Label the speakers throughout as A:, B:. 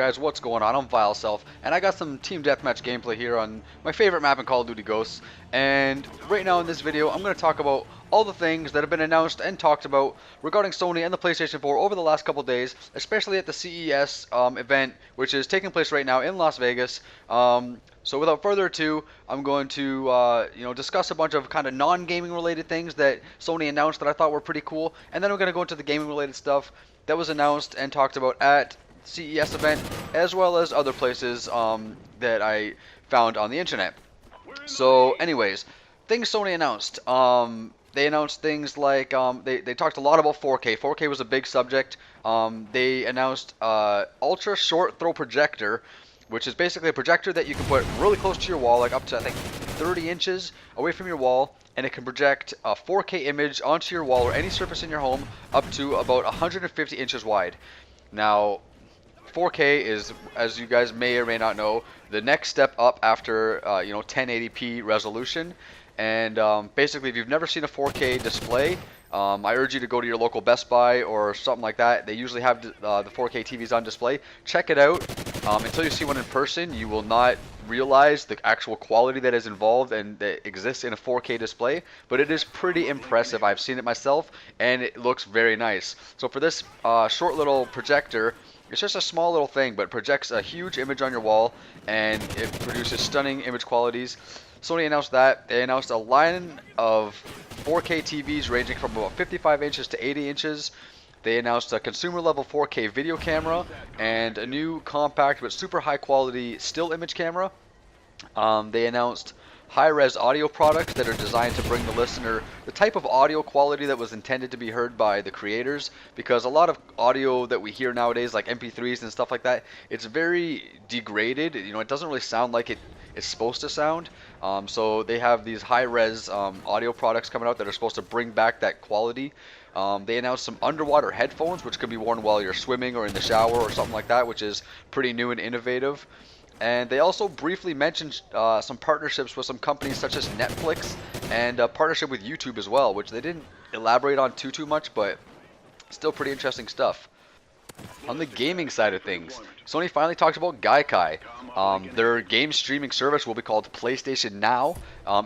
A: guys, what's going on? I'm Vile Self, and I got some Team Deathmatch gameplay here on my favorite map in Call of Duty Ghosts. And right now in this video, I'm going to talk about all the things that have been announced and talked about regarding Sony and the PlayStation 4 over the last couple days, especially at the CES event, which is taking place right now in Las Vegas. So without further ado, I'm going to discuss a bunch of kind of non-gaming related things that Sony announced that I thought were pretty cool, and then I'm going to go into the gaming related stuff that was announced and talked about at CES event, as well as other places that I found on the internet. So anyways, things Sony announced. They announced things like, they talked a lot about 4K. 4K was a big subject. They announced ultra short throw projector, which is basically a projector that you can put really close to your wall, like up to I think 30 inches away from your wall, and it can project a 4K image onto your wall or any surface in your home up to about 150 inches wide. Now, 4K is, as you guys may or may not know, the next step up after 1080p resolution. And basically, if you've never seen a 4K display, I urge you to go to your local Best Buy or something like that. They usually have the 4K TVs on display. Check it out. Until you see one in person, you will not realize the actual quality that is involved and that exists in a 4K display, but it is pretty impressive. I've seen it myself, and it looks very nice. So for this short little projector, it's just a small little thing, but projects a huge image on your wall, and it produces stunning image qualities. Sony announced that. They announced a line of 4K TVs ranging from about 55 inches to 80 inches. They announced a consumer level 4K video camera and a new compact but super high quality still image camera. They announced high-res audio products that are designed to bring the listener the type of audio quality that was intended to be heard by the creators, because a lot of audio that we hear nowadays, like MP3s and stuff like that, it's very degraded. It doesn't really sound like it's supposed to sound. So they have these high-res audio products coming out that are supposed to bring back that quality. They announced some underwater headphones, which could be worn while you're swimming or in the shower or something like that, which is pretty new and innovative. And they also briefly mentioned some partnerships with some companies such as Netflix and a partnership with YouTube as well, which they didn't elaborate on too much, but still pretty interesting stuff. On the gaming side of things, Sony finally talked about Gaikai. Their game streaming service will be called PlayStation Now.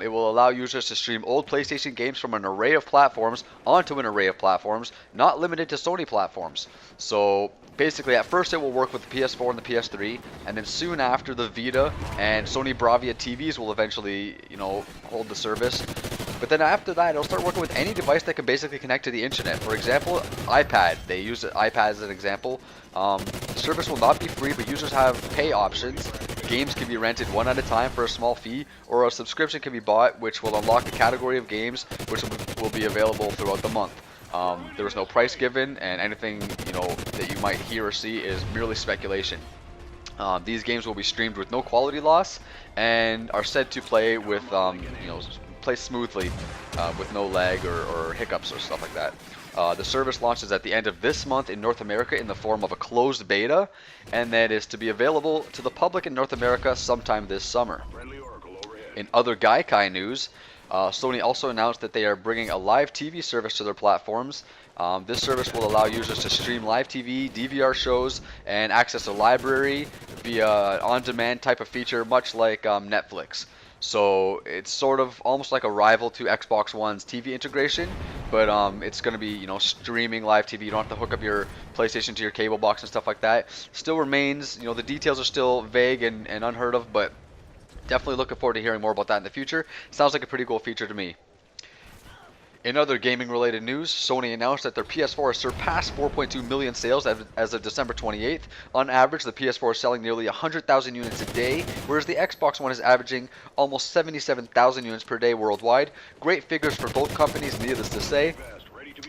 A: It will allow users to stream old PlayStation games from an array of platforms onto an array of platforms, not limited to Sony platforms. So basically, at first it will work with the PS4 and the PS3, and then soon after, the Vita and Sony Bravia TVs will eventually, hold the service. But then after that, it'll start working with any device that can basically connect to the internet. For example, iPad. They use iPad as an example. The service will not be free, but users have pay options. Games can be rented one at a time for a small fee, or a subscription can be bought, which will unlock a category of games which will be available throughout the month. There was no price given, and anything that you might hear or see is merely speculation. These games will be streamed with no quality loss, and are said to play with play smoothly with no lag or hiccups or stuff like that. The service launches at the end of this month in North America in the form of a closed beta, and that is to be available to the public in North America sometime this summer. In other Gaikai news, Sony also announced that they are bringing a live TV service to their platforms. This service will allow users to stream live TV, DVR shows, and access a library via an on-demand type of feature, much like Netflix. So it's sort of almost like a rival to Xbox One's TV integration, but it's going to be streaming live TV. You don't have to hook up your PlayStation to your cable box and stuff like that. Still remains, the details are still vague and unheard of, but definitely looking forward to hearing more about that in the future. Sounds like a pretty cool feature to me. In other gaming-related news, Sony announced that their PS4 has surpassed 4.2 million sales as of December 28th. On average, the PS4 is selling nearly 100,000 units a day, whereas the Xbox One is averaging almost 77,000 units per day worldwide. Great figures for both companies, needless to say.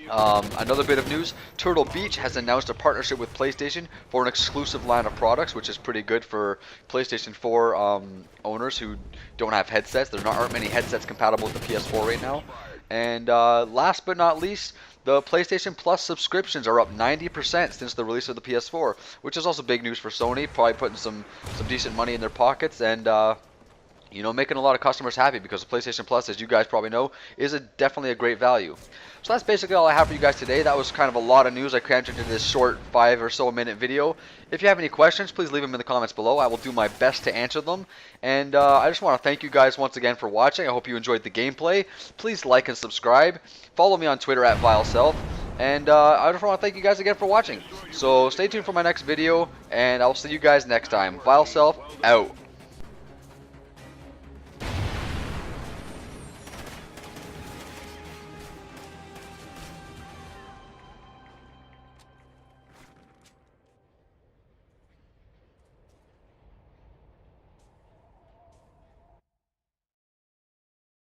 A: Another bit of news, Turtle Beach has announced a partnership with PlayStation for an exclusive line of products, which is pretty good for PlayStation 4 owners who don't have headsets. There aren't many headsets compatible with the PS4 right now. And last but not least, the PlayStation Plus subscriptions are up 90% since the release of the PS4, which is also big news for Sony, probably putting some decent money in their pockets, and making a lot of customers happy, because the PlayStation Plus, as you guys probably know, is definitely a great value. So that's basically all I have for you guys today. That was kind of a lot of news I crammed into this short 5 or so minute video. If you have any questions, please leave them in the comments below. I will do my best to answer them. And I just want to thank you guys once again for watching. I hope you enjoyed the gameplay. Please like and subscribe. Follow me on Twitter at VileSelf. And I just want to thank you guys again for watching. So stay tuned for my next video, and I will see you guys next time. VileSelf, out.